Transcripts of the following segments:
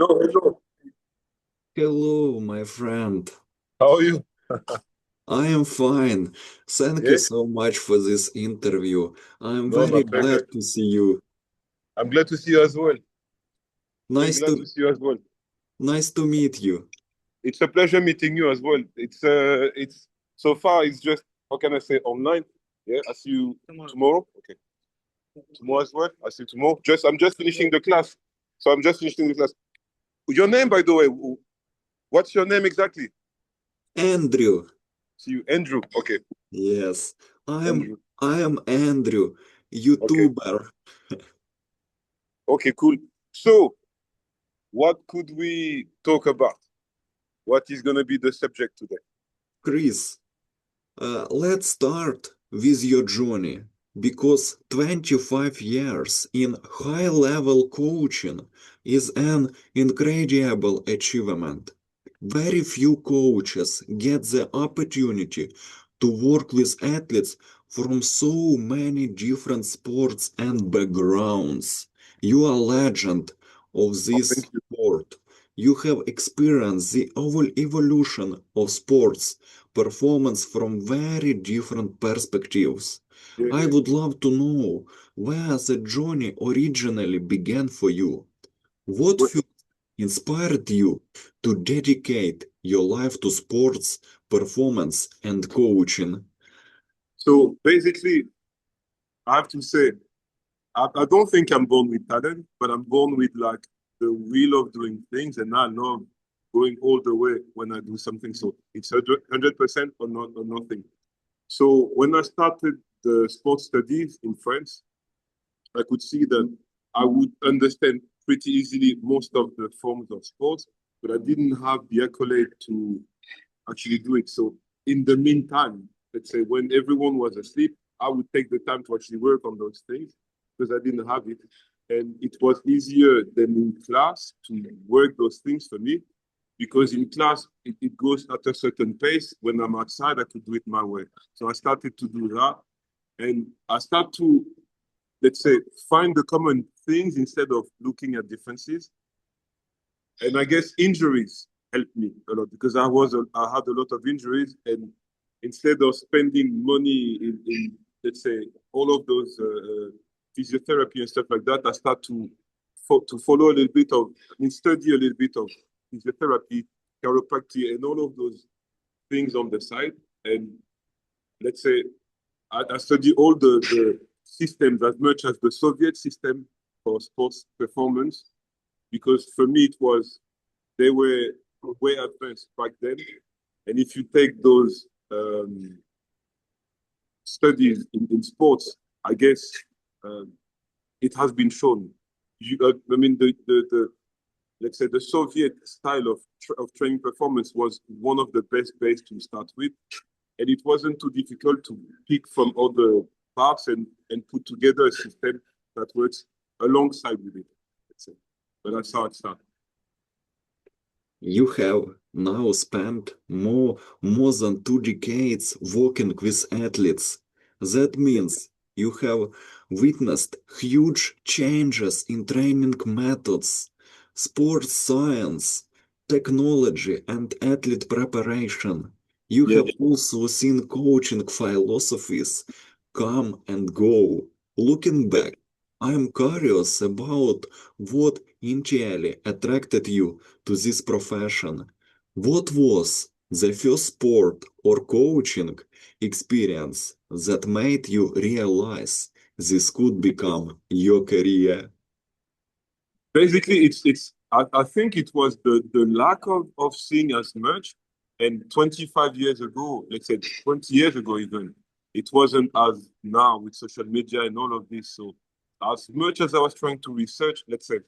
Hello, hello. Hello, my friend. How are you? I am fine. Thank you Yeah? so much for this interview. I am No, my very glad pleasure. to see you. I'm glad to see you as well. Very Nice glad to to see you as well. nice to meet you. It's a pleasure meeting you as well. It's so far it's just how can I say online? Yeah, I see you tomorrow. Okay, tomorrow as well. I see you tomorrow. I'm just finishing the class, so I'm just finishing the class. Your name, by the way, what's your name exactly? Andrew. See you, Andrew. Okay, Yes, I am Andrew. I am Andrew, Okay, YouTuber. okay, cool. So, what could we talk about? What is gonna be the subject today? Chris, let's start with your journey because 25 years in high-level coaching is an incredible achievement. Very few coaches get the opportunity to work with athletes from so many different sports and backgrounds. You are a legend of Oh, this thank you. sport. You have experienced the whole evolution of sports performance from very different perspectives. Yeah, I would love to know where the journey originally began for you. What yeah. first inspired you to dedicate your life to sports, performance, and coaching? So basically, I have to say, I don't think I'm born with talent, but I'm born with like the will of doing things, and I love going all the way when I do something. So it's 100% or not or nothing. So when I started the sports studies in France, I could see that I would understand pretty easily most of the forms of sports, but I didn't have the accolade to actually do it. So in the meantime, let's say when everyone was asleep, I would take the time to actually work on those things because I didn't have it. And it was easier than in class to work those things for me because in class it goes at a certain pace. When I'm outside, I could do it my way. So I started to do that. And I start to, let's say, find the common things instead of looking at differences. And I guess injuries helped me a lot because I had a lot of injuries, and instead of spending money in let's say all of those physiotherapy and stuff like that, I start to follow a little bit of, I mean, study a little bit of physiotherapy, chiropractic, and all of those things on the side. And let's say I study all the systems as much as the Soviet system for sports performance because for me it was they were way advanced back then. And if you take those studies in sports, I guess um, it has been shown. I mean, the let's say the Soviet style of training performance was one of the best base to start with, and it wasn't too difficult to pick from other parts and put together a system that works alongside with it. Let's say. But that's how it started. You have now spent more than 2 decades working with athletes. That Yeah. means you have witnessed huge changes in training methods, sports science, technology, and athlete preparation. You Yeah. have also seen coaching philosophies come and go. Looking Yeah. back, I am curious about what initially attracted you to this profession. What was the first sport or coaching experience that made you realize this could become your career? Basically, I think it was the lack of seeing as much. And 25 years ago, let's say 20 years ago even, it wasn't as now with social media and all of this. So as much as I was trying to research, let's say,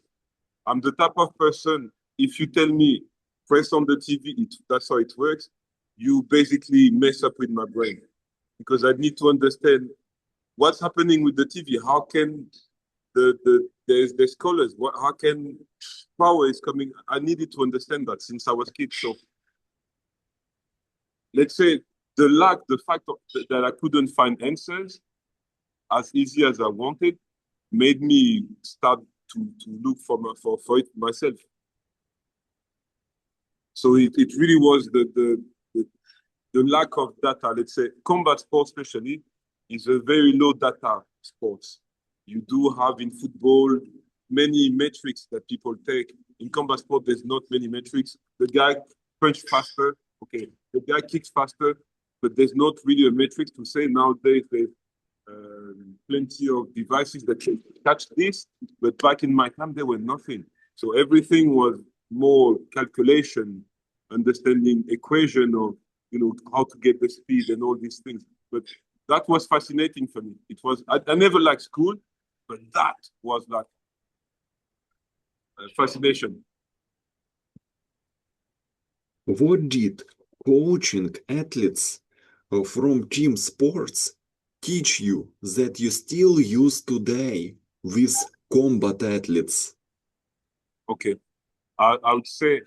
I'm the type of person, if you tell me, press on the TV, that's how it works, you basically mess up with my brain. Because I need to understand what's happening with the TV. How can there's colors? How can power is coming? I needed to understand that since I was a kid. So let's say the fact that I couldn't find answers as easy as I wanted, made me start to look for it myself. So it really was the lack of data. Let's say combat sports especially is a very low data sports. You do have in football many metrics that people take. In combat sport, there's not many metrics. The guy punches faster, okay. The guy kicks faster, but there's not really a metric to say nowadays there's plenty of devices that can catch this, but back in my time, there were nothing. So everything was more calculation, understanding equation of, how to get the speed and all these things. But that was fascinating for me. It was, I never liked school, but that was like fascination. What did coaching athletes from team sports teach you that you still use today with combat athletes? Okay. I would say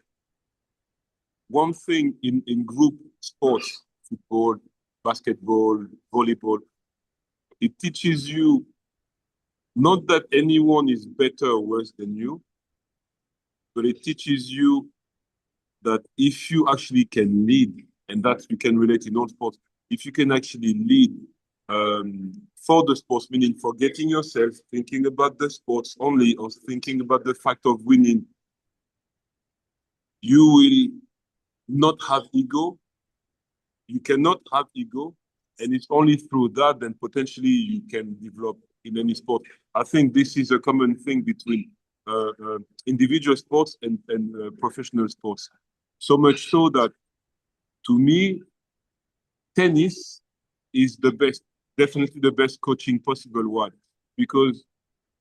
one thing in group sports, football, basketball, volleyball, it teaches you not that anyone is better or worse than you, but it teaches you that if you actually can lead, and that you can relate in all sports, if you can actually lead for the sports, meaning forgetting yourself, thinking about the sports only, or thinking about the fact of winning, you will not have ego. You cannot have ego, and it's only through that then potentially you can develop in any sport. I think this is a common thing between individual sports and professional sports. So much so that, to me, tennis is the best, definitely the best coaching possible one. Because,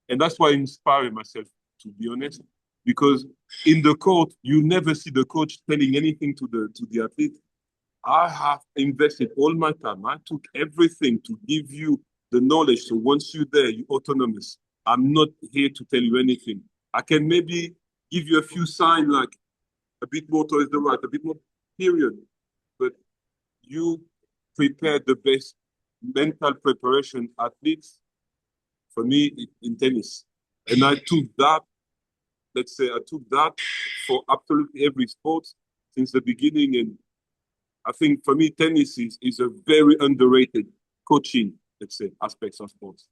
and that's why I inspire myself, to be honest, because in the court, you never see the coach telling anything to the athlete. I have invested all my time. I took everything to give you the knowledge. So once you're there, you're autonomous. I'm not here to tell you anything. I can maybe give you a few signs like a bit more towards the right, a bit more, period. But you prepare the best mental preparation athletes for me in tennis. And I took that, let's say, I took that for absolutely every sport since the beginning. And I think for me, tennis is a very underrated coaching, let's say, aspects of sports.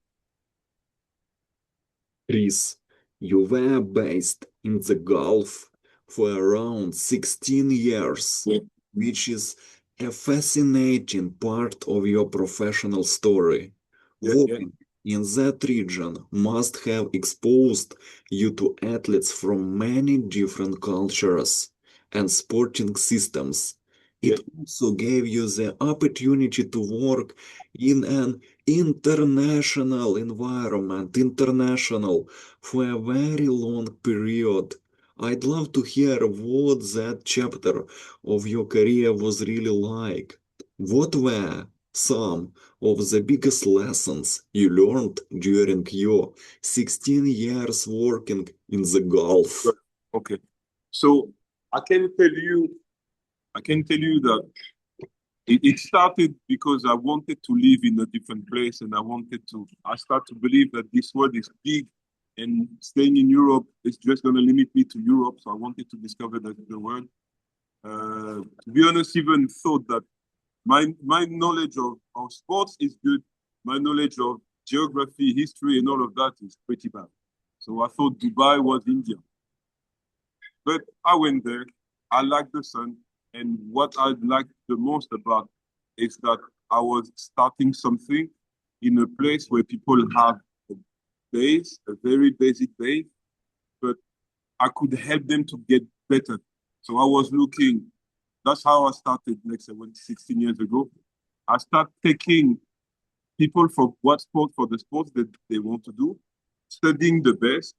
Chris, you were based in the Gulf for around 16 years, Yeah. which is a fascinating part of your professional story. Yeah. Working in that region must have exposed you to athletes from many different cultures and sporting systems. It also gave you the opportunity to work in an international environment, international, for a very long period. I'd love to hear what that chapter of your career was really like. What were some of the biggest lessons you learned during your 16 years working in the Gulf? Okay. So I can tell you that it started because I wanted to live in a different place, and I start to believe that this world is big, and staying in Europe is just going to limit me to Europe. So I wanted to discover the world. To be honest, even thought that my knowledge of sports is good. My knowledge of geography, history, and all of that is pretty bad. So I thought Dubai was India. But I went there. I liked the sun. And what I liked the most about is that I was starting something in a place where people have a base, a very basic base, but I could help them to get better. So I was looking, that's how I started, like 16 years ago. I started taking people for what sport, for the sports that they want to do, studying the best,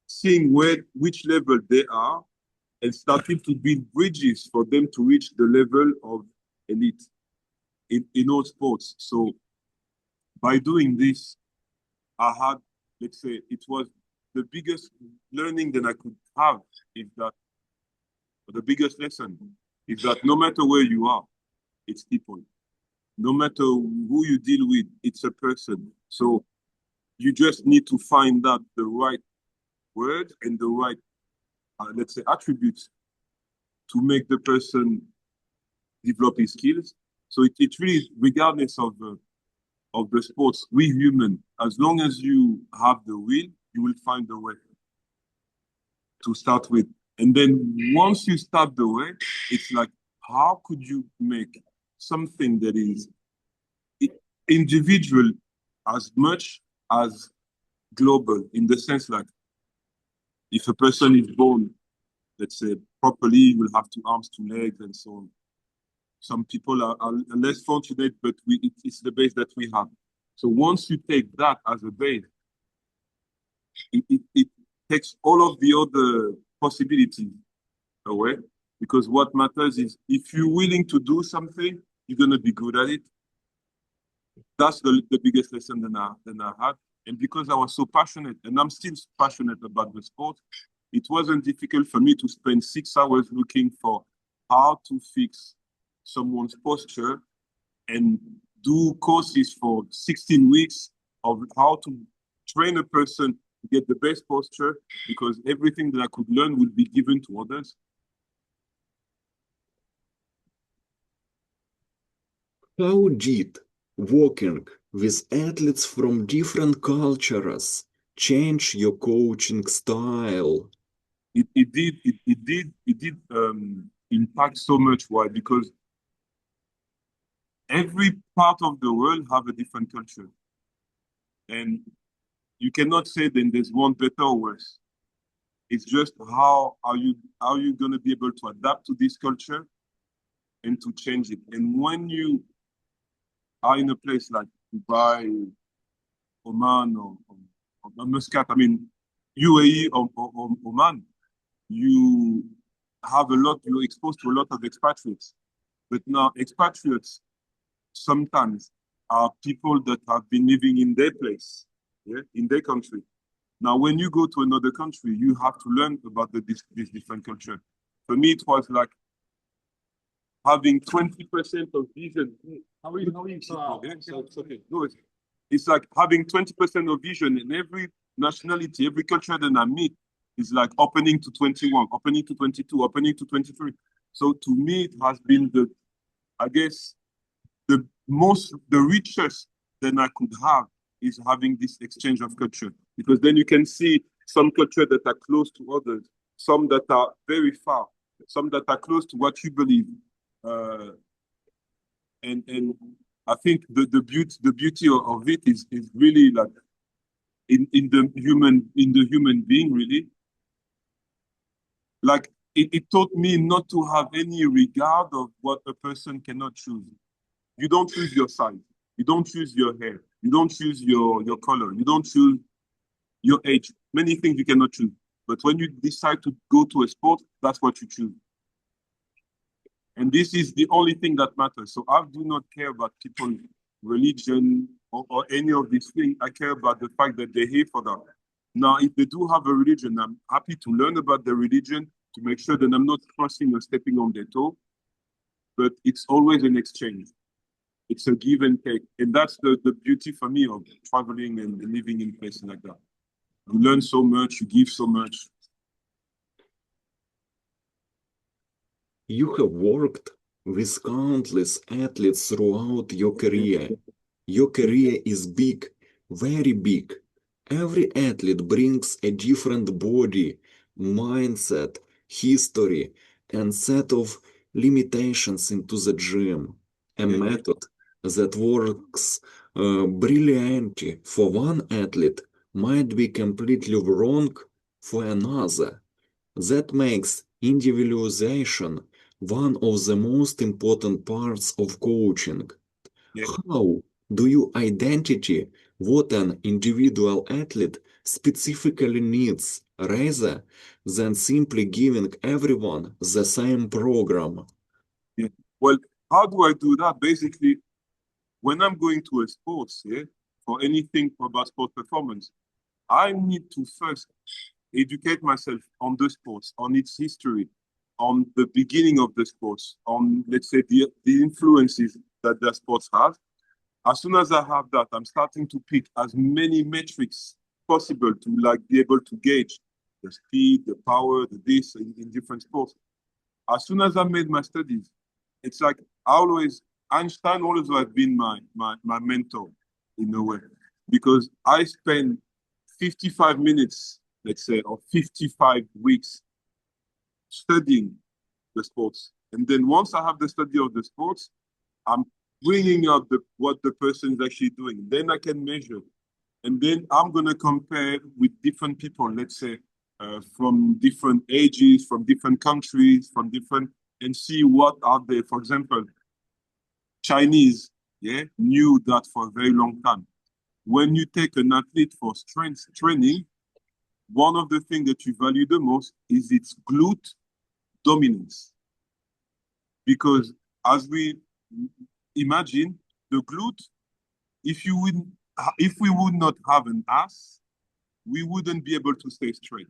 seeing which level they are, and starting to build bridges for them to reach the level of elite in all sports. So by doing this, I had, let's say, it was the biggest learning that I could have is that, the biggest lesson is that no matter where you are, it's people. No matter who you deal with, it's a person. So you just need to find out the right word and the right, let's say, attributes to make the person develop his skills. So it really, regardless of the sports, we human, as long as you have the will, you will find a way to start with. And then once you start the way, it's like, how could you make something that is individual as much as global, in the sense like, if a person is born, let's say, properly, you will have 2 arms, 2 legs, and so on. Some people are less fortunate, but it's the base that we have. So once you take that as a base, it takes all of the other possibilities away. Because what matters is, if you're willing to do something, you're going to be good at it. That's the biggest lesson that I had. And because I was so passionate, and I'm still passionate about the sport, it wasn't difficult for me to spend 6 hours looking for how to fix someone's posture and do courses for 16 weeks of how to train a person to get the best posture, because everything that I could learn will be given to others. How did working with athletes from different cultures change your coaching style? It did impact so much. Why? Because every part of the world have a different culture, and you cannot say then there's one better or worse. It's just how are you going to be able to adapt to this culture and to change it. And when you are in a place like Dubai, Oman, or Muscat, I mean UAE or Oman, you're exposed to a lot of expatriates. But now expatriates sometimes are people that have been living in their place, in their country. Now, when you go to another country, you have to learn about this different culture. For me, it was like having 20% of vision. How are you? Yeah, so it's okay. No, it's like having 20% of vision in every nationality, every culture that I meet is like opening to 21, opening to 22, opening to 23. So to me, it has been I guess, the richest that I could have is having this exchange of culture, because then you can see some culture that are close to others, some that are very far, some that are close to what you believe, and I think the beauty of it is really like in the human being, really. Like it taught me not to have any regard of what a person cannot choose. You don't choose your size. You don't choose your hair. You don't choose your color. You don't choose your age. Many things you cannot choose. But when you decide to go to a sport, that's what you choose. And this is the only thing that matters. So I do not care about people's religion or any of these things. I care about the fact that they're here for that. Now, if they do have a religion, I'm happy to learn about the religion to make sure that I'm not crossing or stepping on their toe. But it's always an exchange. It's a give and take. And that's the beauty for me of traveling and living in places like that. You learn so much, you give so much. You have worked with countless athletes throughout your career. Your career is big, very big. Every athlete brings a different body, mindset, history, and set of limitations into the gym. A method that works brilliantly for one athlete might be completely wrong for another. That makes individualization one of the most important parts of coaching. How do you identify what an individual athlete specifically needs rather than simply giving everyone the same program? Yeah. Well, how do I do that? Basically, when I'm going to a sports, for anything about sport performance, I need to first educate myself on the sports, on its history, on the beginning of the sports, on, let's say, the influences that the sports have. As soon as I have that, I'm starting to pick as many metrics possible to like be able to gauge the speed, the power, the this in different sports. As soon as I made my studies, it's like Einstein always has been my mentor in a way, because I spent 55 minutes, let's say, or 55 weeks studying the sports. And then once I have the study of the sports, I'm bringing up what the person is actually doing. Then I can measure. And then I'm going to compare with different people, let's say, from different ages, from different countries, and see what are they. For example, Chinese, yeah, knew that for a very long time. When you take an athlete for strength training, one of the things that you value the most is its glute dominance. Because as we imagine, the glute, if we would not have an ass, we wouldn't be able to stay straight.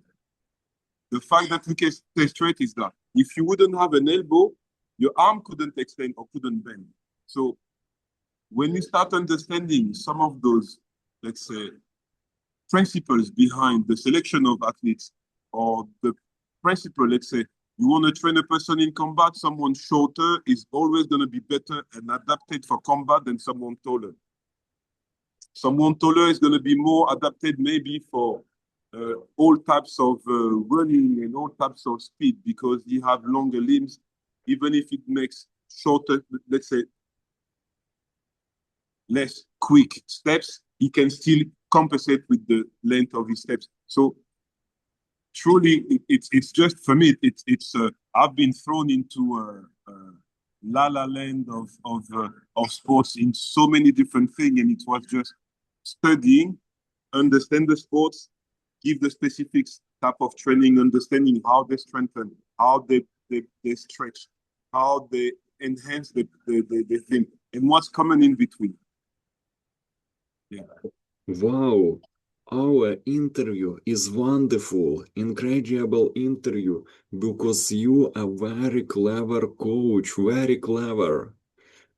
The fact that we can stay straight is that if you wouldn't have an elbow, your arm couldn't extend or couldn't bend. So when you start understanding some of those, let's say, principles behind the selection of athletes, or the principle, let's say, you want to train a person in combat, someone shorter is always going to be better and adapted for combat than someone taller. Someone taller is going to be more adapted maybe for all types of running and all types of speed, because he have longer limbs, even if it makes shorter, let's say, less quick steps, he can still compensate with the length of his steps. So truly, it's just, for me, I've been thrown into la la land of sports in so many different things, and it was just studying, understand the sports, give the specific type of training, understanding how they strengthen, how they stretch, how they enhance the thing, and what's common in between. Yeah. Wow, our interview is wonderful, incredible interview, because you are very clever coach, very clever.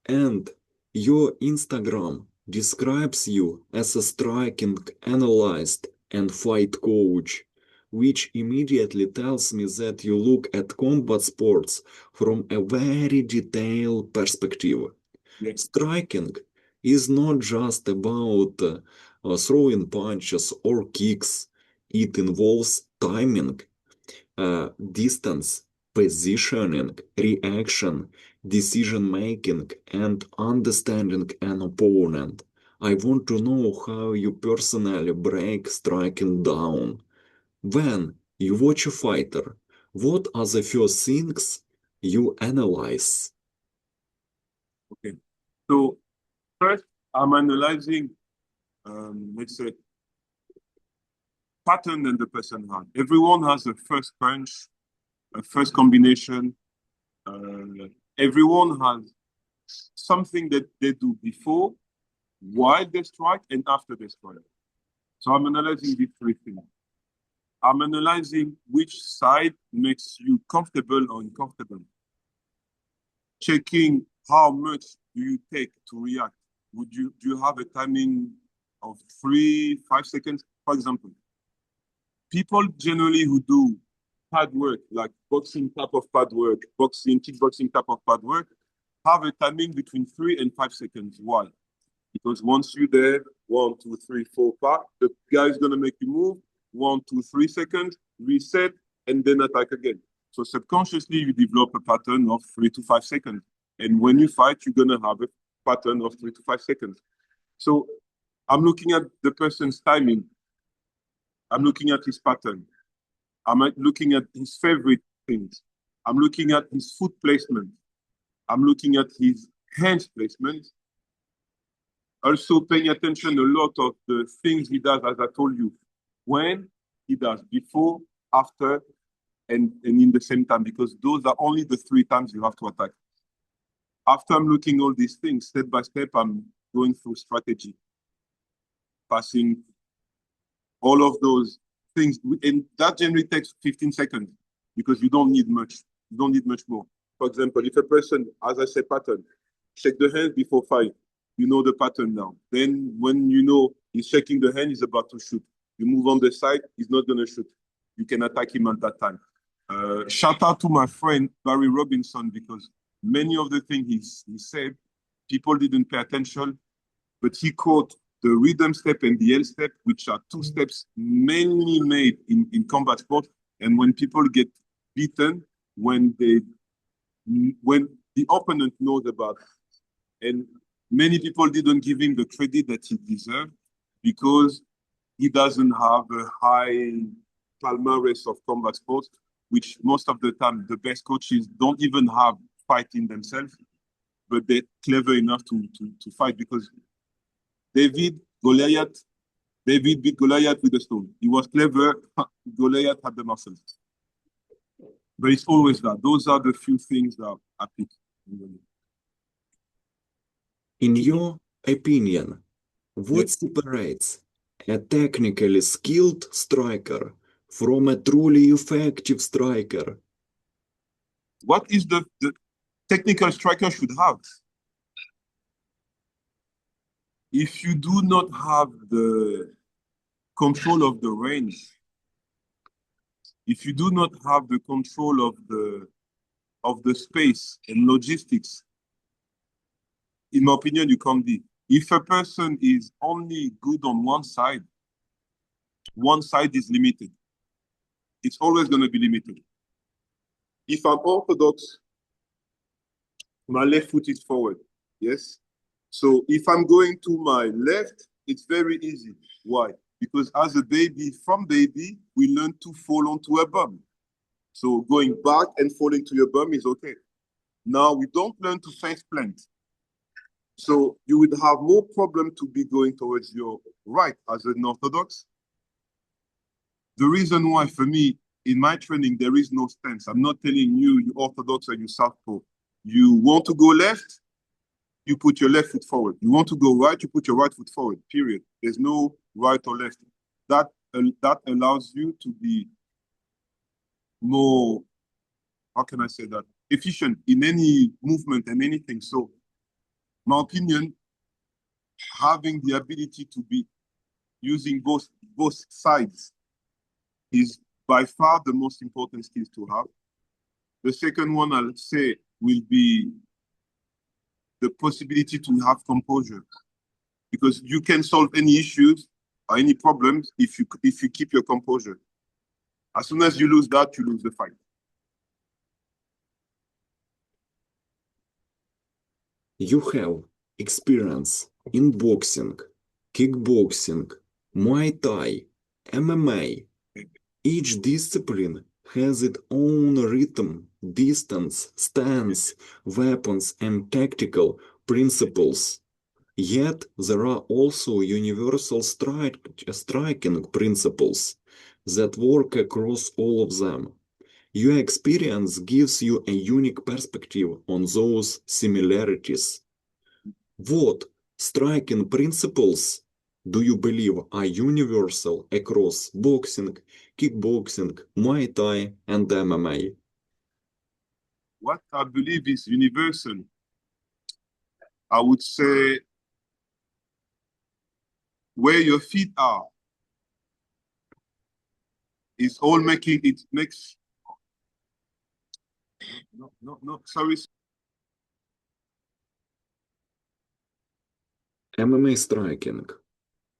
And your Instagram describes you as a striking analyst and fight coach, which immediately tells me that you look at combat sports from a very detailed perspective. Yes. Striking is not just about throwing punches or kicks. It involves timing, distance, positioning, reaction, decision making, and understanding an opponent. I want to know how you personally break striking down. When you watch a fighter, what are the first things you analyze? Okay. So first, I'm analyzing, let's say, pattern that the person has. Everyone has a first punch, a first combination. Everyone has something that they do before, while they strike, and after they strike. So I'm analyzing these three things. I'm analyzing which side makes you comfortable or uncomfortable. Checking how much do you take to react. Do you have a timing of 3-5 seconds? For example, people generally who do pad work, like boxing type of pad work, kickboxing type of pad work, have a timing between 3 and 5 seconds. Why? Because once you're there, 1, 2, 3, 4, 5, the guy is going to make you move, 1, 2, 3 seconds, reset, and then attack again. So subconsciously, you develop a pattern of 3 to 5 seconds. And when you fight, you're going to have a pattern of 3 to 5 seconds. So I'm looking at the person's timing. I'm looking at his pattern. I'm looking at his favorite things. I'm looking at his foot placement. I'm looking at his hands placement. Also paying attention a lot of the things he does, as I told you, when he does, before, after, and in the same time, because those are only the 3 times you have to attack. After I'm looking all these things, step by step, I'm going through strategy, passing all of those things. And that generally takes 15 seconds because you don't need much. You don't need much more. For example, if a person, as I say, pattern, shake the hand before fight, you know the pattern now. Then when you know he's shaking the hand, he's about to shoot. You move on the side, he's not going to shoot. You can attack him at that time. Shout out to my friend Barry Robinson, because many of the things he said, people didn't pay attention, but he caught the rhythm step and the L step, which are two steps mainly made in combat sport. And when people get beaten, when the opponent knows about it. And many people didn't give him the credit that he deserved, because he doesn't have a high palmarès of combat sports, which most of the time the best coaches don't even have fighting themselves, but they're clever enough to fight, because David beat Goliath with a stone. He was clever. Goliath had the muscles. But it's always that. Those are the few things that I pick. In your opinion, what separates a technically skilled striker from a truly effective striker? What is the technical striker should have? If you do not have the control of the range, if you do not have the control of the space and logistics, in my opinion, you can't be. If a person is only good on one side is limited. It's always going to be limited. If I'm orthodox, my left foot is forward, yes? So if I'm going to my left, it's very easy. Why? Because as a baby, from baby, we learn to fall onto a bum. So going back and falling to your bum is okay. Now we don't learn to face plant. So you would have more problem to be going towards your right as an orthodox. The reason why, for me, in my training, there is no stance. I'm not telling you, you orthodox or you southpaw. You want to go left, you put your left foot forward. You want to go right, you put your right foot forward, period. There's no right or left. That allows you to be more, how can I say that, efficient in any movement and anything. So, my opinion, having the ability to be using both sides is by far the most important skills to have. The second one, I'll say, will be the possibility to have composure, because you can solve any issues or any problems if you keep your composure. As soon as you lose that, you lose the fight. You have experience in boxing, kickboxing, Muay Thai, MMA. Each discipline has its own rhythm, distance, stance, weapons, and tactical principles. Yet there are also universal striking principles that work across all of them. Your experience gives you a unique perspective on those similarities. What striking principles do you believe are universal across boxing, kickboxing, Muay Thai, and MMA? What I believe is universal, I would say, where your feet are is all making it makes. No, sorry. MMA striking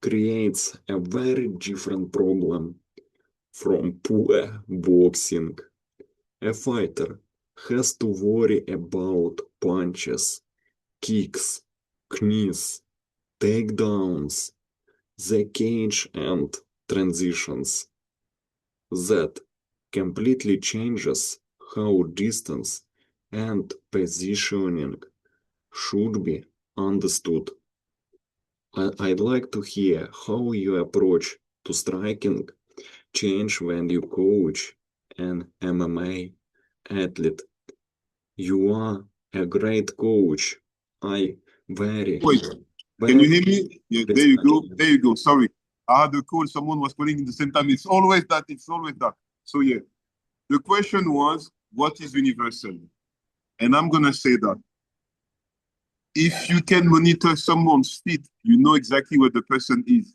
creates a very different problem from pure boxing. A fighter has to worry about punches, kicks, knees, takedowns, the cage and transitions. That completely changes how distance and positioning should be understood. I'd like to hear how your approach to striking changed when you coach an MMA athlete. You are a great coach. I very, Wait, can you hear me? Yeah, there you go. There you go. Sorry. I had a call. Someone was calling in the same time. It's always that. It's always that. So, yeah. The question was, what is universal? And I'm going to say that if you can monitor someone's feet, you know exactly where the person is.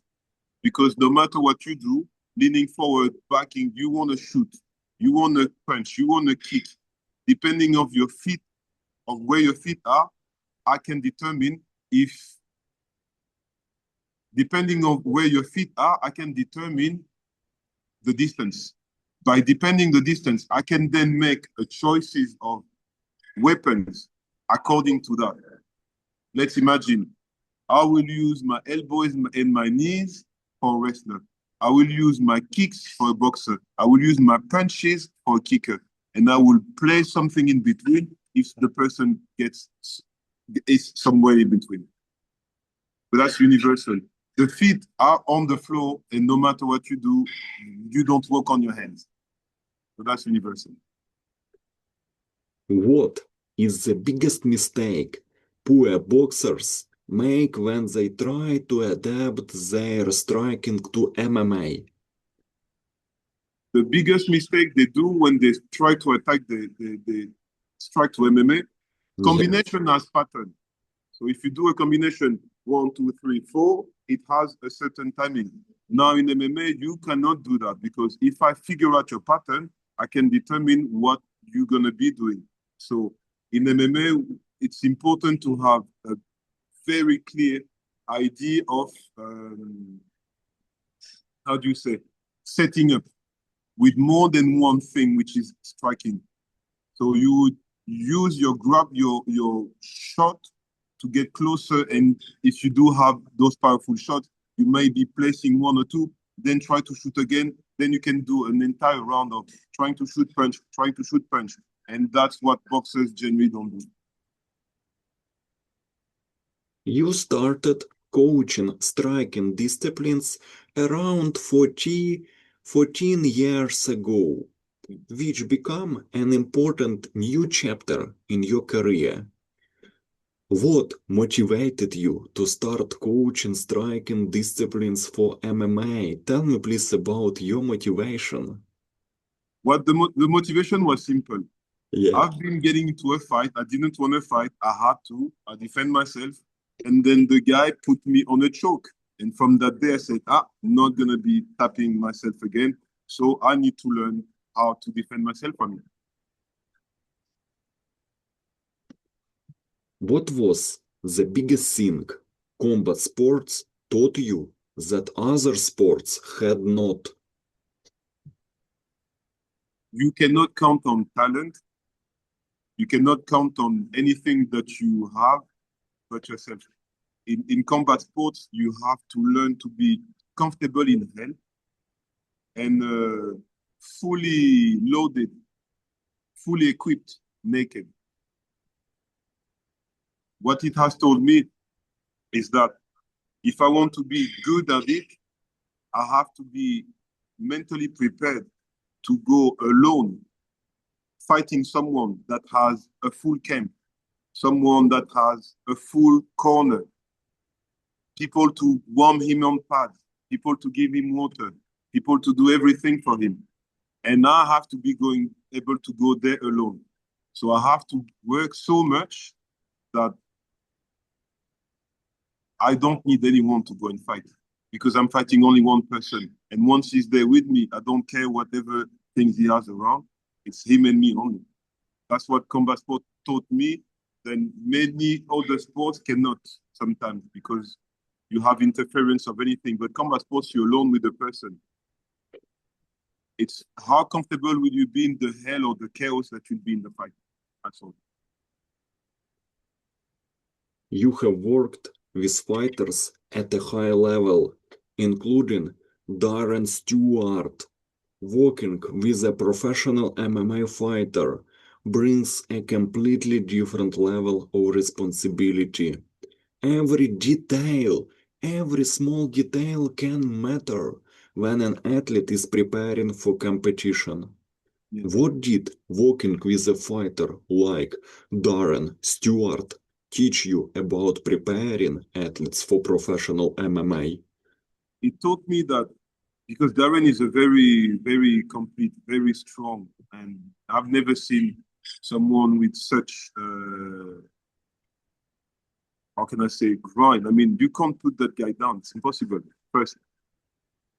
Because no matter what you do, leaning forward, backing, you want to shoot. you want to punch, you want to kick. Depending of your feet, of where your feet are, I can determine if, depending on where your feet are, I can determine the distance. By depending the distance, I can then make a choices of weapons according to that. Let's imagine I will use my elbows and my knees for a wrestler. I will use my kicks for a boxer. I will use my punches for a kicker. And I will play something in between if the person is somewhere in between. But that's universal. The feet are on the floor, and no matter what you do, you don't work on your hands. So that's universal. What is the biggest mistake poor boxers make when they try to adapt their striking to MMA? The biggest mistake they do when they try to attack the strike to MMA, combination has pattern. So if you do a combination 1, 2, 3, 4, it has a certain timing. Now in MMA, you cannot do that because if I figure out your pattern, I can determine what you're going to be doing. So in MMA, it's important to have a very clear idea of, setting up with more than one thing, which is striking. So you would use your shot to get closer. And if you do have those powerful shots, you may be placing 1 or 2, then try to shoot again. Then you can do an entire round of trying to shoot punch, trying to shoot punch. And that's what boxers generally don't do. You started coaching striking disciplines around 14 years ago, which became an important new chapter in your career. What motivated you to start coaching striking disciplines for MMA? Tell me please about your motivation. The motivation was simple. Yeah. I've been getting into a fight. I didn't want to fight. I had to. I defend myself. And then the guy put me on a choke. And from that day, I said, I'm not going to be tapping myself again. So I need to learn how to defend myself on it. What was the biggest thing combat sports taught you that other sports had not? You cannot count on talent. You cannot count on anything that you have but yourself. In combat sports, you have to learn to be comfortable in hell and fully loaded, fully equipped, naked. What it has told me is that if I want to be good at it, I have to be mentally prepared to go alone, fighting someone that has a full camp, someone that has a full corner, people to warm him on pads, people to give him water, people to do everything for him. And I have to be able to go there alone. So I have to work so much that I don't need anyone to go and fight because I'm fighting only one person. And once he's there with me, I don't care whatever things he has around. It's him and me only. That's what combat sport taught me. Then many other sports cannot sometimes because you have interference of anything. But combat sports, you're alone with the person. It's how comfortable will you be in the hell or the chaos that you'll be in the fight. That's all. You have worked with fighters at a high level, including Darren Stewart. Working with a professional MMA fighter brings a completely different level of responsibility. Every detail, every small detail can matter when an athlete is preparing for competition. Yeah. What did working with a fighter like Darren Stewart teach you about preparing athletes for professional MMA? It taught me that because Darren is a very, very complete, very strong, and I've never seen someone with such, how can I say, grind. I mean, you can't put that guy down. It's impossible, first.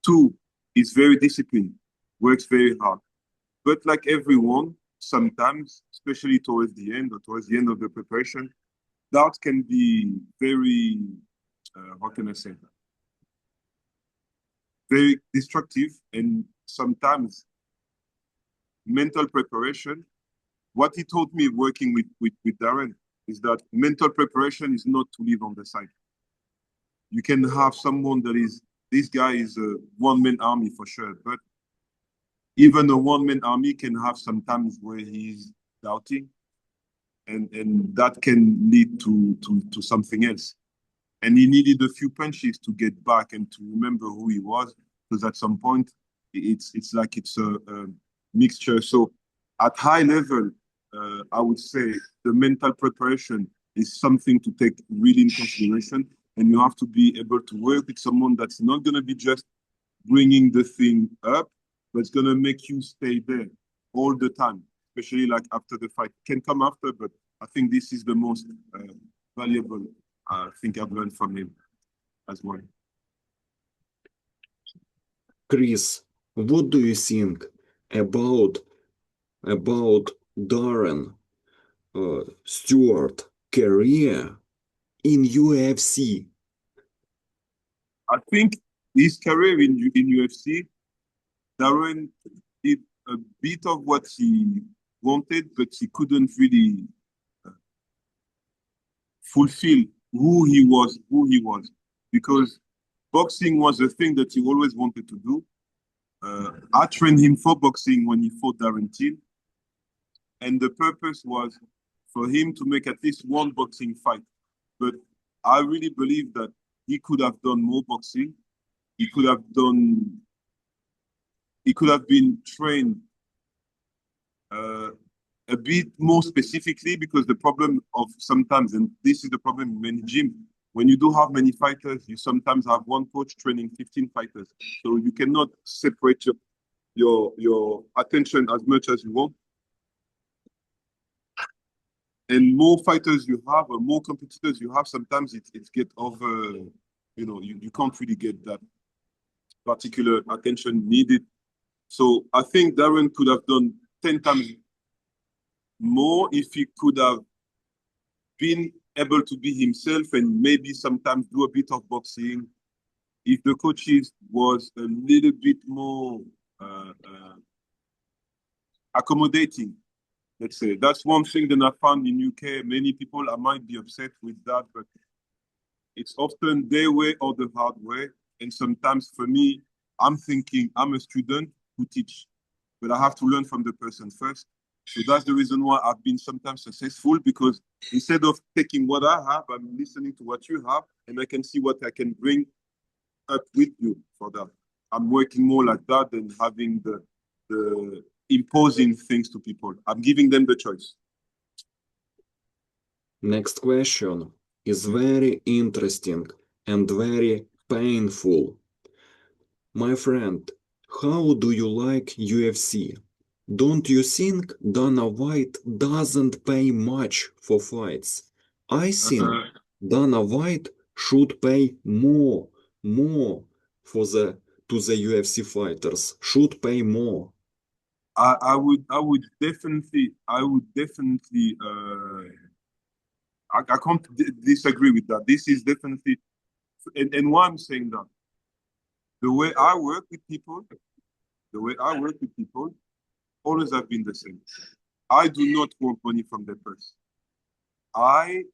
2, he's very disciplined, works very hard. But like everyone, sometimes, especially towards the end or towards the end of the preparation, doubt can be very, how can I say, very destructive. And sometimes mental preparation, what he told me working with Darren is that mental preparation is not to live on the side. You can have someone that is, this guy is a one-man army for sure, but even a one-man army can have some times where he's doubting, and that can lead to something else. And he needed a few punches to get back and to remember who he was, because at some point it's like it's a mixture. So at high level, I would say the mental preparation is something to take really in consideration, and you have to be able to work with someone that's not going to be just bringing the thing up, but it's going to make you stay there all the time, especially like after the fight. Can come after, but I think this is the most valuable thing I've learned from him as well. Chris, what do you think about Darren Stewart career in UFC? I think his career in UFC, Darren did a bit of what he wanted, but he couldn't really fulfill who he was, because boxing was a thing that he always wanted to do. I trained him for boxing when he fought Darren Till, and the purpose was for him to make at least one boxing fight. But I really believe that he could have done more boxing. He could have been trained a bit more specifically, because the problem of sometimes, and this is the problem in many gyms, when you do have many fighters, you sometimes have one coach training 15 fighters. So you cannot separate your attention as much as you want. And more fighters you have, or more competitors you have, sometimes it gets over, you can't really get that particular attention needed. So I think Darren could have done 10 times more if he could have been able to be himself and maybe sometimes do a bit of boxing. If the coaches was a little bit more accommodating, let's say. That's one thing that I found in UK. Many people, I might be upset with that, but it's often their way or the hard way. And sometimes for me, I'm thinking I'm a student who teach, but I have to learn from the person first. So that's the reason why I've been sometimes successful, because instead of taking what I have, I'm listening to what you have, and I can see what I can bring up with you for that. I'm working more like that than having the imposing things to people. I'm giving them the choice. Next question is very interesting and very painful. My friend, how do you like UFC? Don't you think Dana White doesn't pay much for fights? I think Dana White should pay more for to the UFC fighters. Should pay more. I would definitely I can't disagree with that. This is definitely, and why I'm saying that, the way I work with people always have been the same. I do not want money from the person. I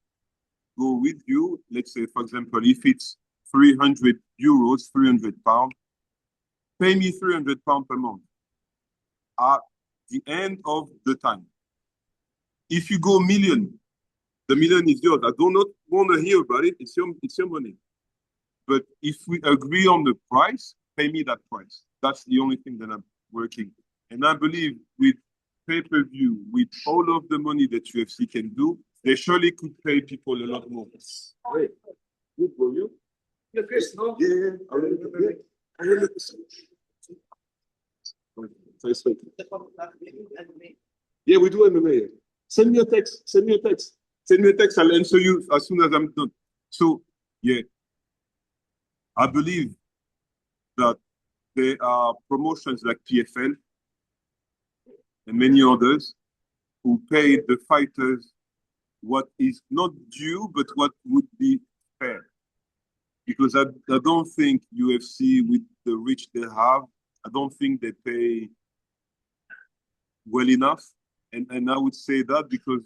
go with you, let's say, for example, if it's 300 euros, 300 pounds, pay me 300 pounds per month at the end of the time. If you go million, the million is yours. I do not want to hear about it. It's your money. But if we agree on the price, pay me that price. That's the only thing that I'm working. And I believe with pay-per-view, with all of the money that UFC can do, they surely could pay people a lot more. Hey, good for you. Yeah, Chris, no? Yeah. Yeah, we do MMA. Send me a text. I'll answer you as soon as I'm done. So, yeah, I believe that there are promotions like PFL and many others who paid the fighters what is not due, but what would be fair. Because I don't think UFC, with the reach they have, I don't think they pay well enough. And I would say that because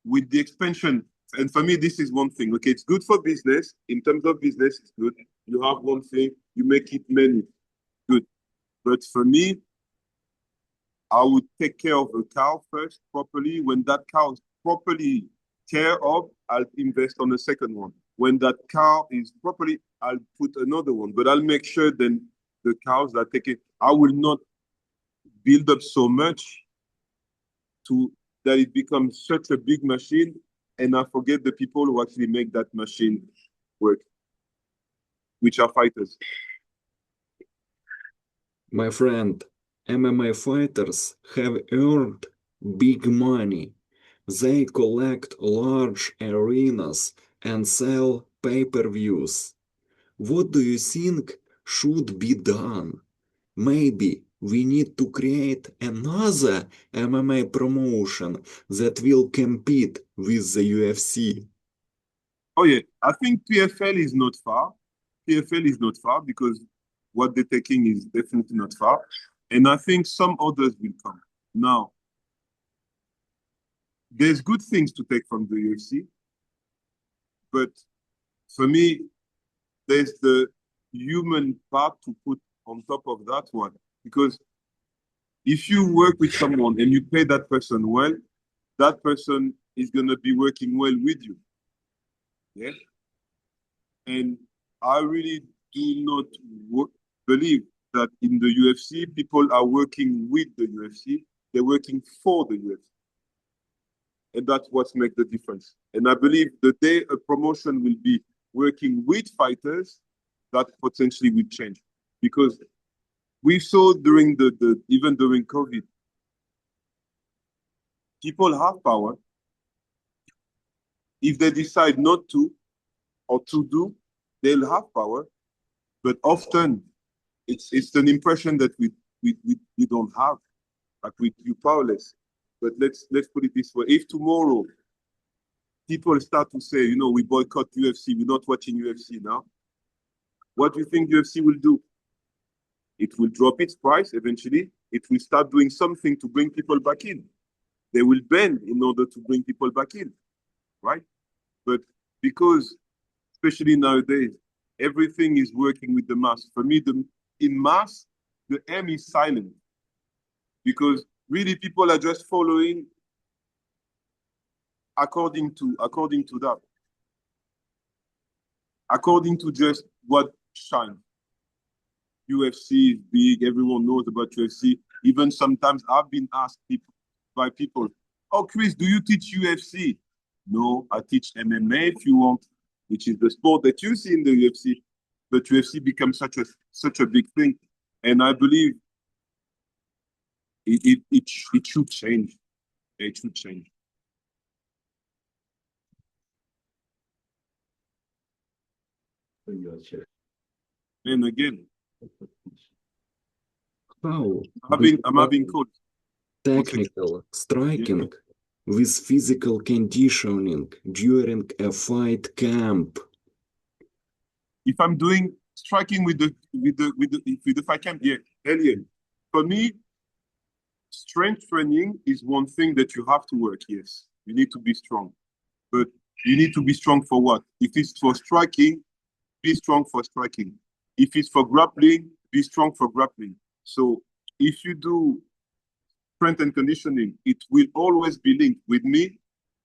with the expansion, and for me, this is one thing. Okay, it's good for business. In terms of business, it's good. You have one thing, you make it many. Good. But for me, I would take care of a cow first properly. When that cow is properly care of, I'll invest on the second one. When that cow is properly, I'll put another one. But I'll make sure then the cows that take it, I will not build up so much to that it becomes such a big machine, and I forget the people who actually make that machine work, which are fighters. My friend, MMA fighters have earned big money. They collect large arenas and sell pay-per-views. What do you think should be done? Maybe we need to create another MMA promotion that will compete with the UFC. Oh yeah, I think PFL is not far. PFL is not far because what they're taking is definitely not far. And I think some others will come. Now, there's good things to take from the UFC, but for me, there's the human part to put on top of that one. Because if you work with someone and you pay that person well, that person is going to be working well with you. Yeah. And I really do not believe that in the UFC, people are working with the UFC. They're working for the UFC. And that's what makes the difference. And I believe the day a promotion will be working with fighters, that potentially will change. Because we saw during even during COVID, people have power. If they decide not to or to do, they'll have power. But often it's an impression that we don't have. Like you're powerless. But let's put it this way. If tomorrow people start to say, we boycott UFC, we're not watching UFC now, what do you think UFC will do? It will drop its price eventually. It will start doing something to bring people back in. They will bend in order to bring people back in, right? But because, especially nowadays, everything is working with the mass. For me, in mass, the M is silent. Because really people are just following according to that. According to just what shines. UFC is big, everyone knows about UFC. Even sometimes I've been asked by people, oh, Chris, do you teach UFC? No, I teach MMA if you want, which is the sport that you see in the UFC. But UFC becomes such a big thing. And I believe it should change. It should change. And again, How I'm having coach. technical striking with physical conditioning during a fight camp? If I'm doing striking with the fight camp, yeah, hell yeah. For me, strength training is one thing that you have to work. Yes, you need to be strong, but you need to be strong for what? If it's for striking, be strong for striking. If it's for grappling, be strong for grappling. So if you do strength and conditioning, it will always be linked with me,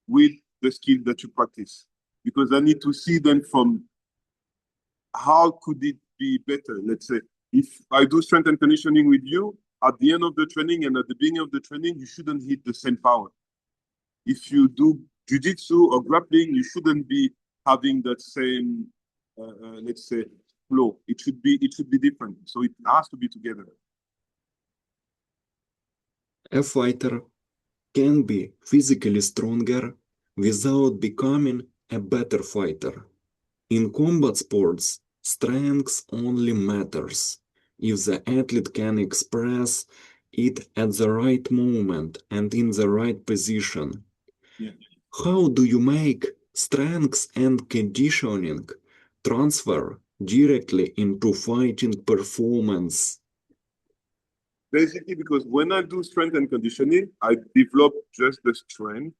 with the skill that you practice. Because I need to see them from how could it be better? Let's say, if I do strength and conditioning with you, at the end of the training and at the beginning of the training, you shouldn't hit the same power. If you do jiu-jitsu or grappling, you shouldn't be having that same, let's say, flow. It should be different. So it has to be together. A fighter can be physically stronger without becoming a better fighter. In combat sports, strength only matters. if the athlete can express it at the right moment and in the right position. Yeah. How do you make strength and conditioning transfer directly into fighting performance? Basically, because when I do strength and conditioning, I develop just the strength,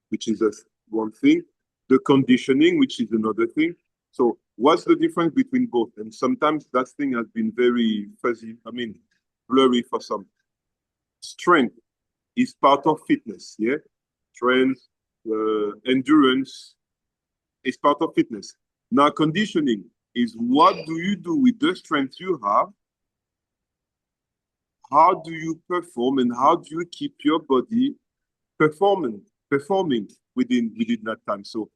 which is one thing, the conditioning, which is another thing. So what's the difference between both? And sometimes that thing has been very fuzzy, blurry for some. Strength is part of fitness, yeah? Strength, endurance is part of fitness. Now, conditioning is what do you do with the strength you have? How do you perform and how do you keep your body performing within that time? So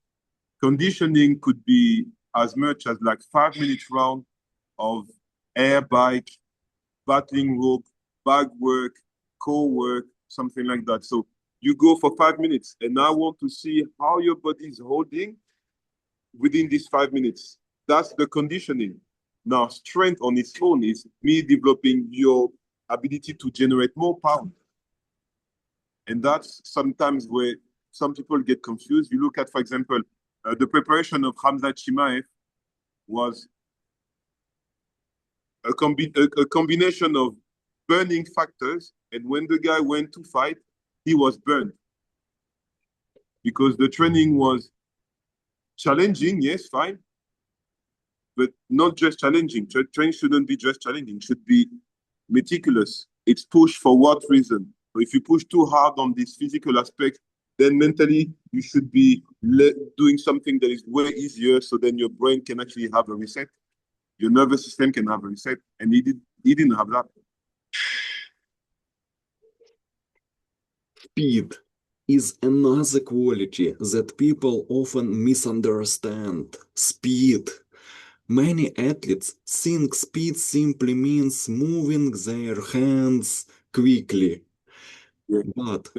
conditioning could be as much as like 5 minute round of air bike, battling rope, bag work, core work, something like that. So you go for 5 minutes and I want to see how your body is holding within these 5 minutes. That's the conditioning. Now, strength on its own is me developing your ability to generate more power. And that's sometimes where some people get confused. You look at, for example, the preparation of Hamza Chimaev was a combination of burning factors. And when the guy went to fight, he was burned. Because the training was challenging, yes, fine. But not just challenging. Training shouldn't be just challenging. It should be meticulous. It's pushed for what reason? So if you push too hard on this physical aspect, then mentally you should be doing something that is way easier so then your brain can actually have a reset. Your nervous system can have a reset. And he didn't have that. Speed is another quality that people often misunderstand. Speed. Many athletes think speed simply means moving their hands quickly. Yeah. But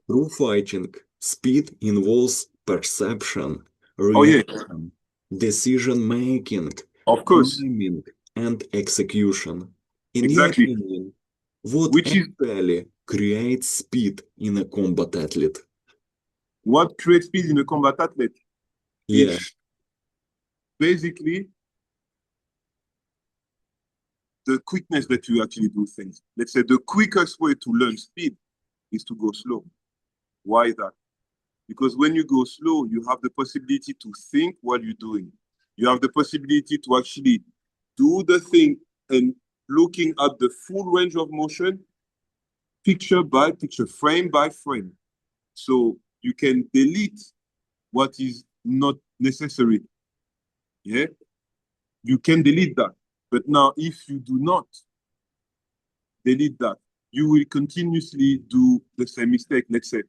through fighting, speed involves perception, Oh, yeah. reaction, decision making, Of course. timing, and execution. In your Exactly. opinion, what Which is actually creates speed in a combat athlete? what creates speed in a combat athlete. Yeah, It's basically the quickness that you actually do things. Let's say the quickest way to learn speed is to go slow. Why that? Because when you go slow, you have the possibility to think while you're doing. You have the possibility to actually do the thing and looking at the full range of motion, picture by picture, frame by frame. So you can delete what is not necessary. Yeah, you can delete that. But now, if you do not delete that, you will continuously do the same mistake. Let's say,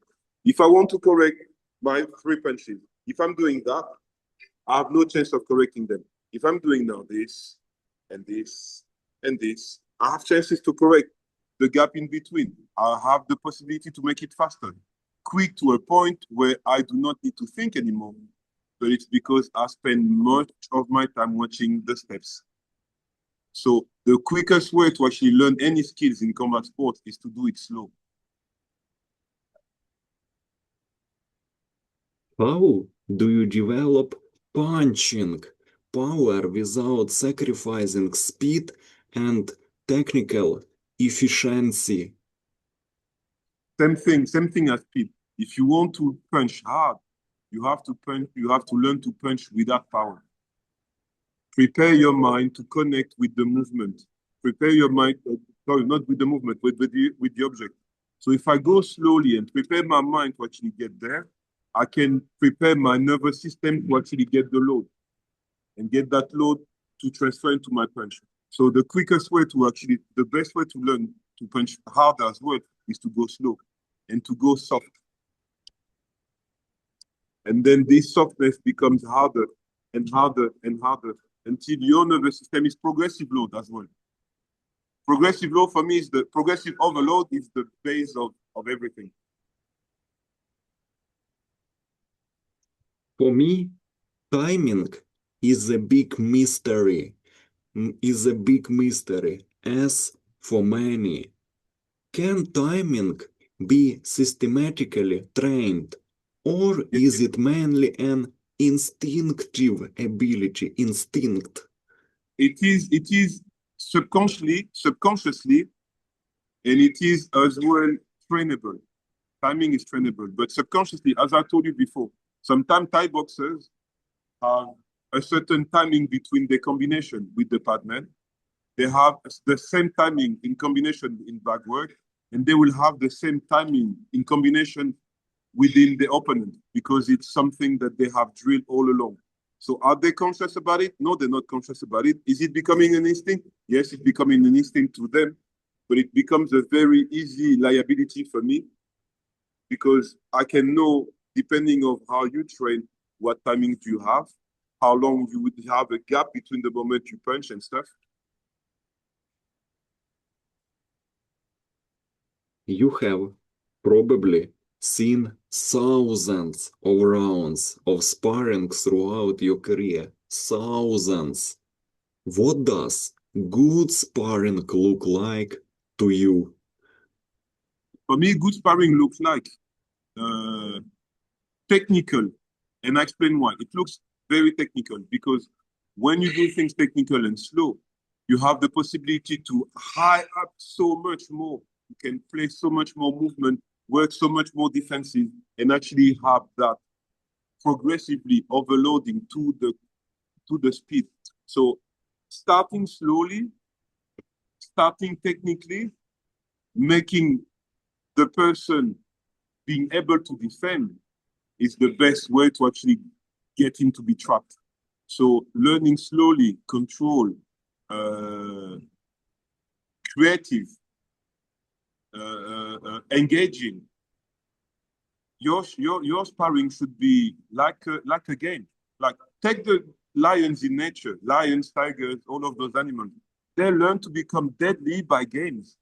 if I want to correct my 3 punches, if I'm doing that, I have no chance of correcting them. If I'm doing now this and this and this, I have chances to correct the gap in between. I have the possibility to make it faster, quick to a point where I do not need to think anymore. But it's because I spend much of my time watching the steps. So the quickest way to actually learn any skills in combat sports is to do it slow. how do you develop punching power without sacrificing speed and technical efficiency? Same thing as speed. If you want to punch hard, you have to learn to punch without power. Prepare your mind to connect with the movement. Prepare your mind, sorry, not with the movement, but with the object. So if I go slowly and prepare my mind to actually get there, I can prepare my nervous system to actually get the load and get that load to transfer into my punch. So the quickest way to actually, the best way to learn to punch harder as well is to go slow and to go soft. And then this softness becomes harder and harder and harder until your nervous system is progressive load as well. Progressive load for me is the progressive overload is the base of everything. For me, timing is a big mystery. is a big mystery, as for many. Can timing be systematically trained, or is it mainly an instinctive ability, instinct? It is subconsciously, and it is as well trainable. Timing is trainable, but subconsciously, as I told you before, sometimes Thai boxers have a certain timing between the combination with the partner. They have the same timing in combination in back work, and they will have the same timing in combination within the opponent because it's something that they have drilled all along. So are they conscious about it? No, they're not conscious about it. Is it becoming an instinct? Yes, it's becoming an instinct to them, but it becomes a very easy liability for me because I can know, depending on how you train, what timing do you have, how long you would have a gap between the moment you punch and stuff. You have probably seen thousands of rounds of sparring throughout your career. Thousands. What does good sparring look like to you? For me, good sparring looks like technical, and I explain why. It looks very technical because when you do things technical and slow, you have the possibility to high up so much more. You can play so much more movement, work so much more defensive, and actually have that progressively overloading to the speed. So starting slowly, starting technically, making the person being able to defend is the best way to actually get him to be trapped. So learning slowly, control, creative, engaging. Your sparring should be like a game. Like take the lions in nature, lions, tigers, all of those animals. They learn to become deadly by games.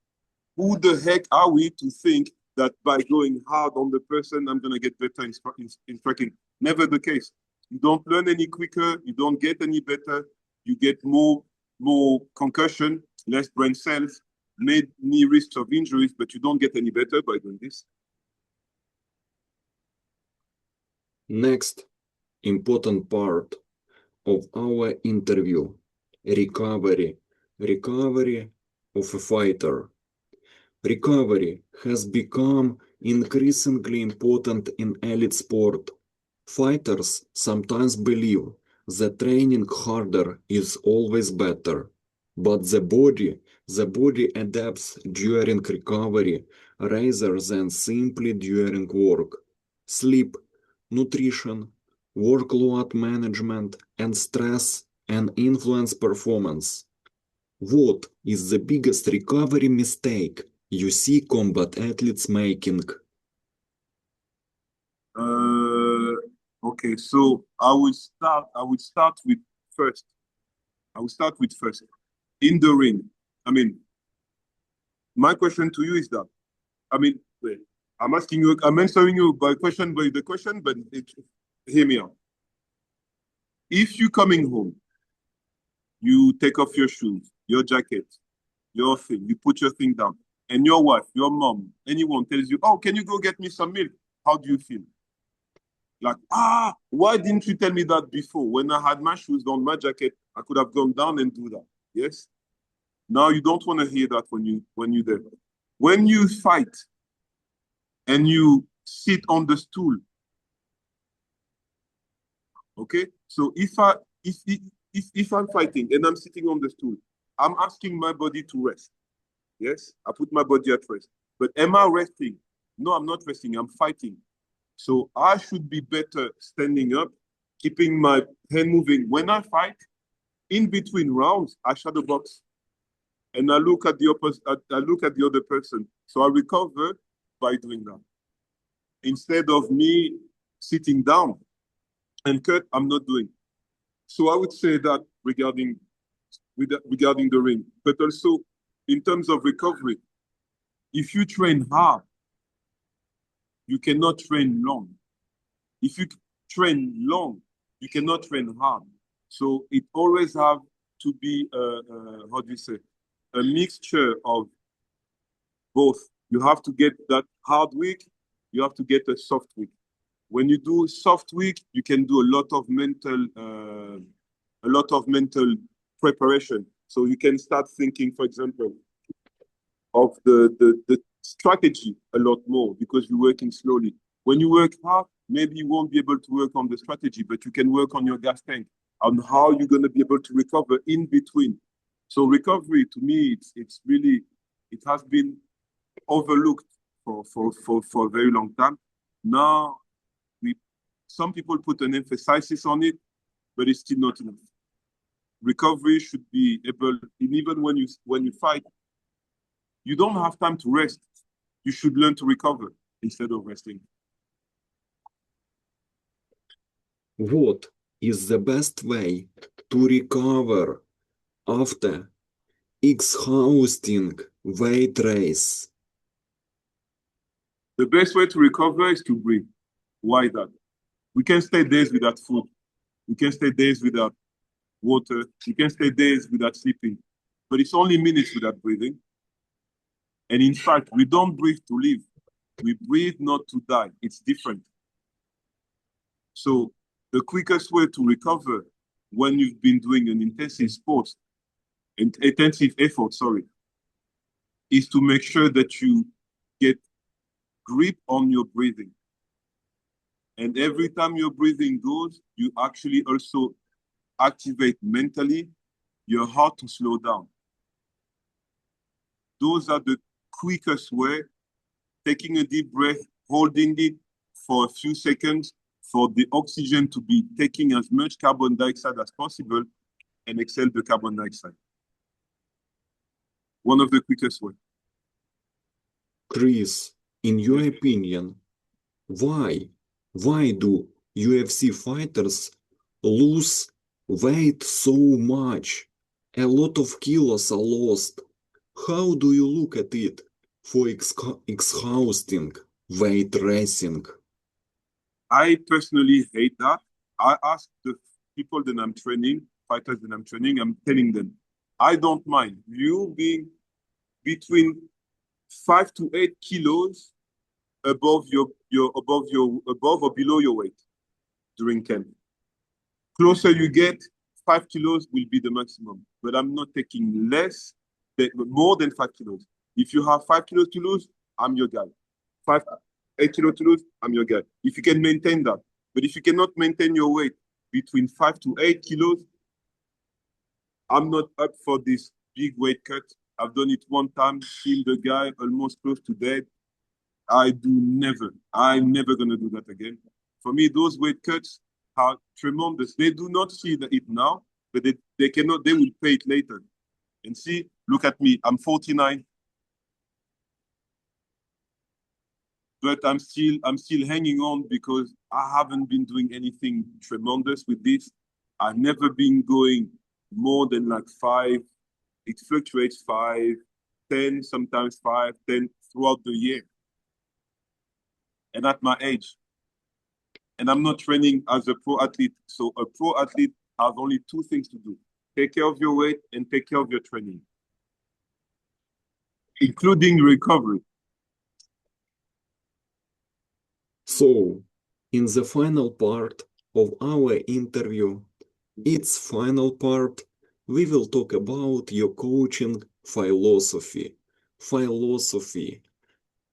Who the heck are we to think that by going hard on the person, I'm going to get better in striking? Never the case. You don't learn any quicker. You don't get any better. You get more concussion, less brain cells, many risks of injuries, but you don't get any better by doing this. Next important part of our interview, recovery. Recovery of a fighter. Recovery has become increasingly important in elite sport. Fighters sometimes believe that training harder is always better, but the body adapts during recovery rather than simply during work. Sleep, nutrition, workload management, and stress and influence performance. What is the biggest recovery mistake you see combat athletes making? Okay, so I would start with first. In the ring. I mean, my question to you is that, wait, I'm answering you by the question, but hear me out. If you coming home, you take off your shoes, your jacket, your thing, you put your thing down, and your wife, your mom, anyone tells you, oh, can you go get me some milk? How do you feel? Like, why didn't you tell me that before? When I had my shoes on, my jacket, I could have gone down and do that. Yes? Now you don't want to hear that when you're there. When you fight and you sit on the stool, okay? So if I'm fighting and I'm sitting on the stool, I'm asking my body to rest. Yes, I put my body at rest. But am I resting? No, I'm not resting. I'm fighting. So I should be better standing up, keeping my hand moving. When I fight, in between rounds, I shadow box, and I look at the opposite. I look at the other person. So I recover by doing that. Instead of me sitting down and cut, I'm not doing. So I would say that regarding the ring, but also in terms of recovery, if you train hard, you cannot train long. If you train long, you cannot train hard. So it always have to be, how do you say, a mixture of both. You have to get that hard week, you have to get a soft week. When you do soft week, you can do a lot of mental preparation. So you can start thinking, for example, of the strategy a lot more because you're working slowly. When you work hard, maybe you won't be able to work on the strategy, but you can work on your gas tank, on how you're going to be able to recover in between. So recovery, to me, it's really, it has been overlooked for a very long time. Now, some people put an emphasis on it, but it's still not enough. Recovery should be able, and even when you fight, you don't have time to rest. You should learn to recover instead of resting. What is the best way to recover after exhausting weight race? The best way to recover is to breathe. Why that? We can stay days without food. We can stay days without water. We can stay days without sleeping. But it's only minutes without breathing. And in fact, we don't breathe to live. We breathe not to die. It's different. So the quickest way to recover when you've been doing an intensive effort, is to make sure that you get grip on your breathing. And every time your breathing goes, you actually also activate mentally your heart to slow down. Those are the quickest way, taking a deep breath, holding it for a few seconds for the oxygen to be taking as much carbon dioxide as possible and exhale the carbon dioxide. One of the quickest ways. Chris, in your opinion, why do UFC fighters lose weight so much? A lot of kilos are lost. How do you look at it for exhausting weight racing? I personally hate that. I ask the people that I'm training, fighters that I'm training, I'm telling them, I don't mind you being between 5 to 8 kilos above or below your weight during camp. Closer you get, 5 kilos will be the maximum. But I'm not taking more than 5 kilos. If you have 5 kilos to lose, I'm your guy. 8 kilos to lose, I'm your guy. If you can maintain that. But if you cannot maintain your weight between 5 to 8 kilos, I'm not up for this big weight cut. I've done it one time, seen the guy almost close to dead. I'm never going to do that again. For me, those weight cuts are tremendous. They do not see it now, but they will pay it later. And see, look at me, I'm 49. But I'm still hanging on because I haven't been doing anything tremendous with this. I've never been going more than like 5. It fluctuates 5, 10, sometimes 5, 10 throughout the year. And at my age. And I'm not training as a pro athlete. So a pro athlete has only 2 things to do. Take care of your weight and take care of your training. Including recovery. So, in the final part of our interview, its final part, we will talk about your coaching philosophy.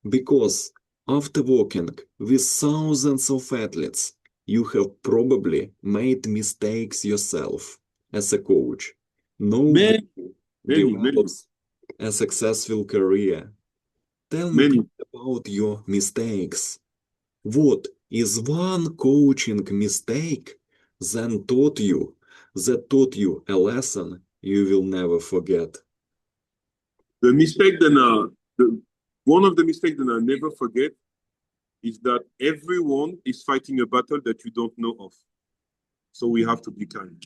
Because after working with thousands of athletes, you have probably made mistakes yourself as a coach. Nobody develops a successful career. Tell me about your mistakes. What is one coaching mistake that taught you a lesson you will never forget? One of the mistakes that I'll never forget is that everyone is fighting a battle that you don't know of. So we have to be kind.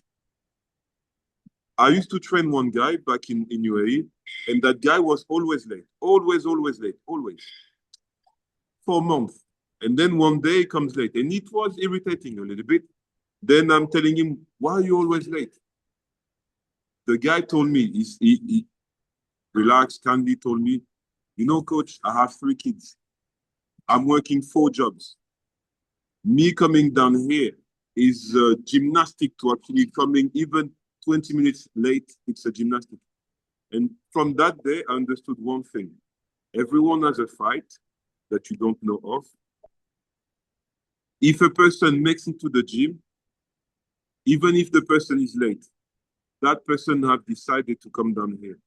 I used to train one guy back in UAE, and that guy was always late. Always late. For a month. And then one day he comes late. And it was irritating a little bit. Then I'm telling him, why are you always late? The guy told me, he relaxed, kindly told me, you know, coach, I have 3 kids. I'm working 4 jobs. Me coming down here is gymnastic to actually coming even 20 minutes late. It's a gymnastic. And from that day, I understood one thing. Everyone has a fight that you don't know of. If a person makes it to the gym, even if the person is late, that person have decided to come down here.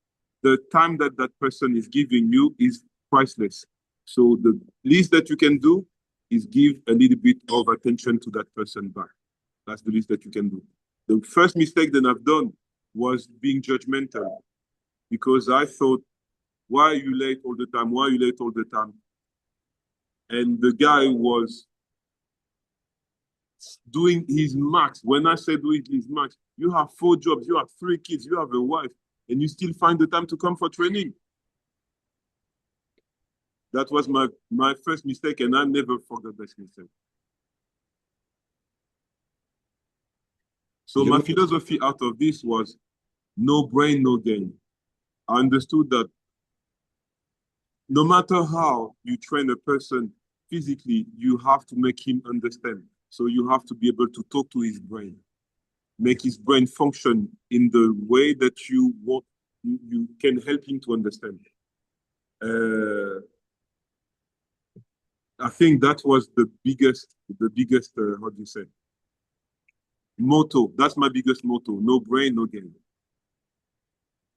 The time that that person is giving you is priceless. So the least that you can do is give a little bit of attention to that person back. That's the least that you can do. The first mistake that I've done was being judgmental, because I thought, why are you late all the time? Why are you late all the time? And the guy was doing his max. When I say doing his max, you have 4 jobs, you have 3 kids, you have a wife, and you still find the time to come for training. That was my first mistake, and I never forgot that mistake. So my philosophy out of this was no brain, no gain. I understood that no matter how you train a person physically, you have to make him understand. So you have to be able to talk to his brain, make his brain function in the way that you want, you can help him to understand. I think that was the biggest, how do you say, motto. That's my biggest motto: no brain, no gain.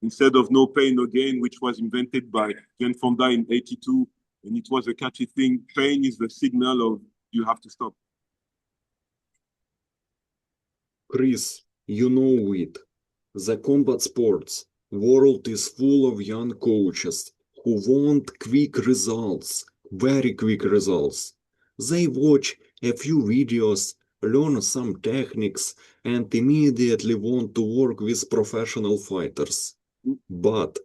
Instead of no pain, no gain, which was invented by Jane Fonda in '82, and it was a catchy thing. Pain is the signal of you have to stop. Chris, you know it. The combat sports world is full of young coaches who want quick results, very quick results. They watch a few videos, learn some techniques, and immediately want to work with professional fighters. But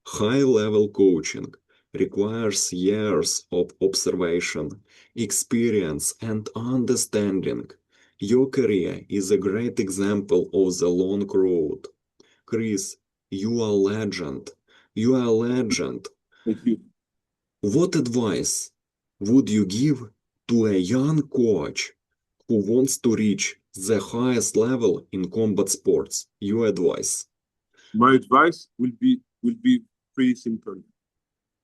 high-level coaching requires years of observation, experience, and understanding. Your career is a great example of the long road. Chris, you are a legend. You are a legend. Thank you. What advice would you give to a young coach who wants to reach the highest level in combat sports? Your advice. My advice will be pretty simple.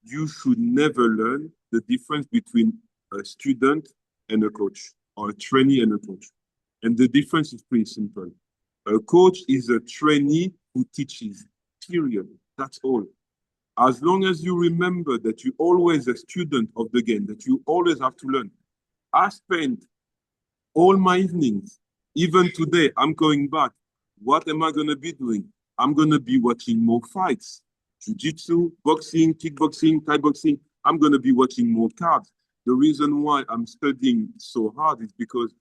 You should never learn the difference between a student and a coach, or a trainee and a coach. And the difference is pretty simple. A coach is a trainee who teaches, period. That's all. As long as you remember that you're always a student of the game, that you always have to learn. I spent all my evenings, even today, I'm going back. What am I going to be doing? I'm going to be watching more fights. Jiu-jitsu, boxing, kickboxing, Thai boxing. I'm going to be watching more cards. The reason why I'm studying so hard is because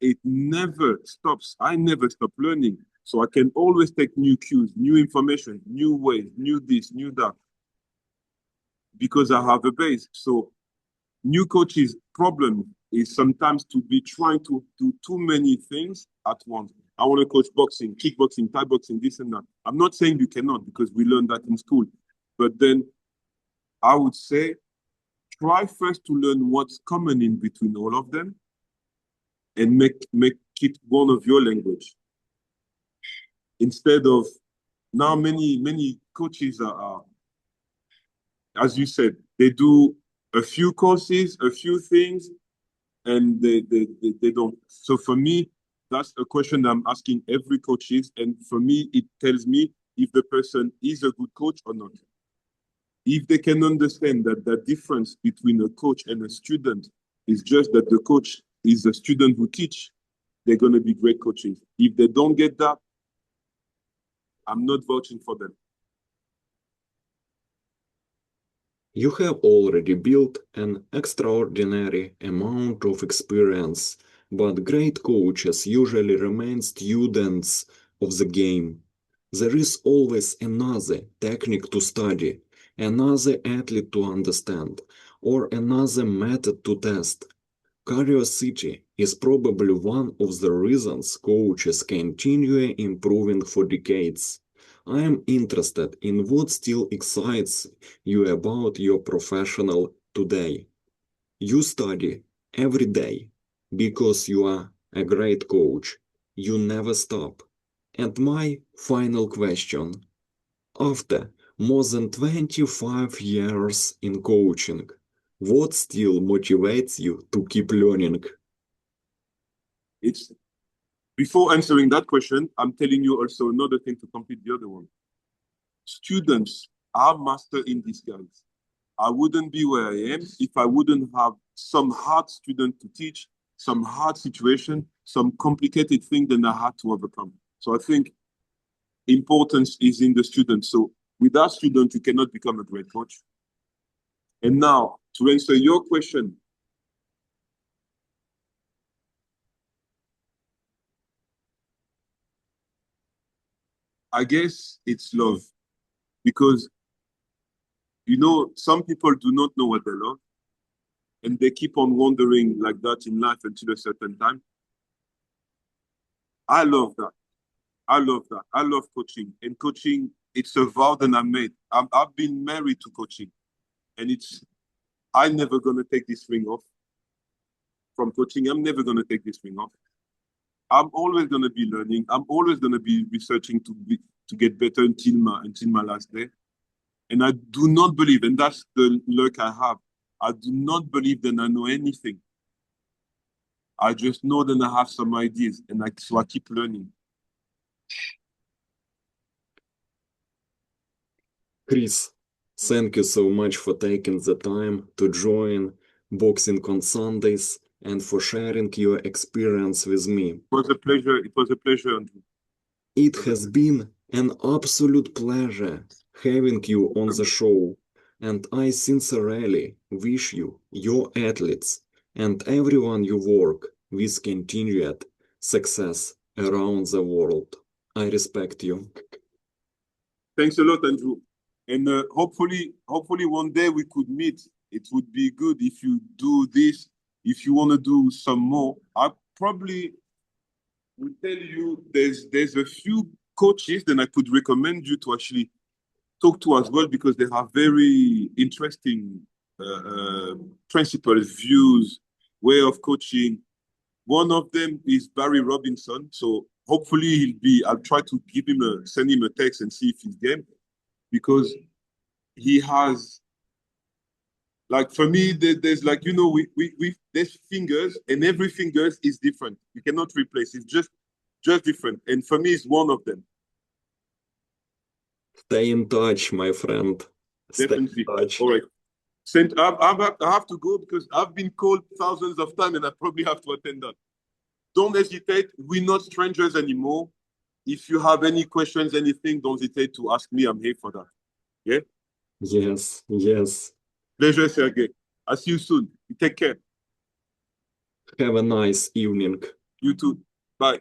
it never stops. I never stop learning. So I can always take new cues, new information, new ways, new this, new that, because I have a base. So new coaches' problem is sometimes to be trying to do too many things at once. I want to coach boxing, kickboxing, Thai boxing, this and that. I'm not saying you cannot, because we learned that in school. But then I would say try first to learn what's common in between all of them, and make it one of your language. Instead of, now many coaches are, as you said, they do a few courses, a few things, and they don't. So for me, that's a question I'm asking every coaches, and for me, it tells me if the person is a good coach or not. If they can understand that the difference between a coach and a student is just that the coach is a student who teach, they're going to be great coaches. If they don't get that, I'm not vouching for them. You have already built an extraordinary amount of experience, but great coaches usually remain students of the game. There is always another technique to study, another athlete to understand, or another method to test. Curiosity is probably one of the reasons coaches continue improving for decades. I am interested in what still excites you about your professional today. You study every day because you are a great coach. You never stop. And my final question. After more than 25 years in coaching, what still motivates you to keep learning? It's before answering that question, I'm telling you also another thing to complete the other one. Students are master in disguise. I wouldn't be where I am if I wouldn't have some hard student to teach, some hard situation, some complicated thing that I had to overcome. So I think importance is in the student. So without student, you cannot become a great coach. And now to answer your question, I guess it's love, because you know some people do not know what they love, and they keep on wandering like that in life until a certain time. I love that. I love that. I love coaching, and coaching, it's a vow that I made. I've been married to coaching, and I'm never gonna take this ring off from coaching. I'm never gonna take this ring off. I'm always gonna be learning. I'm always gonna be researching to get better until my last day. And I do not believe, and that's the luck I have. I do not believe that I know anything. I just know that I have some ideas, and so I keep learning. Chris, thank you so much for taking the time to join Boxing on Sundays and for sharing your experience with me. It was a pleasure. It was a pleasure, Andrew. It has been an absolute pleasure having you on the show, and I sincerely wish you, your athletes, and everyone you work with continued success around the world. I respect you. Thanks a lot, Andrew. And hopefully one day we could meet. It would be good if you do this. If you want to do some more, I probably will tell you there's a few coaches that I could recommend you to actually talk to as well, because they have very interesting principles, views, way of coaching. One of them is Barry Robinson. So hopefully I'll try to send him a text and see if he's game, because he has, like, for me, there's like, you know, there's fingers, and every finger is different. You cannot replace. It's just different. And for me, it's one of them. Stay in touch, my friend. Stay Definitely. in touch. All right. I have to go because I've been called thousands of times, and I probably have to attend that. Don't hesitate. We're not strangers anymore. If you have any questions, anything, don't hesitate to ask me. I'm here for that. Yeah? Yes, yes. Pleasure, Sergey. I'll see you soon. You take care. Have a nice evening. You too. Bye.